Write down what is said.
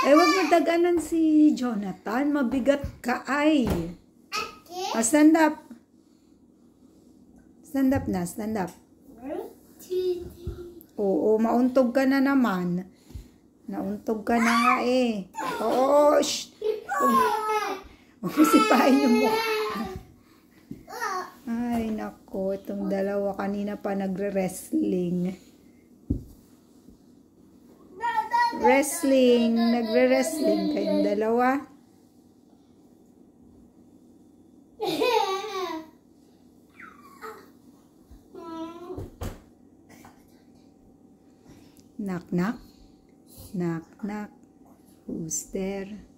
Eh, wag mo daganan si Jonathan. Mabigat ka ay. Stand up. Stand up na, stand up. Oo, mauntog ka na naman. Nauntog ka na nga eh. Oo, shh. Sipain mo. Ay, nako. Itong dalawa kanina pa nagre-wrestling. Nagre-wrestling kayong dalawa. Knock, knock. Knock, knock. Who's there?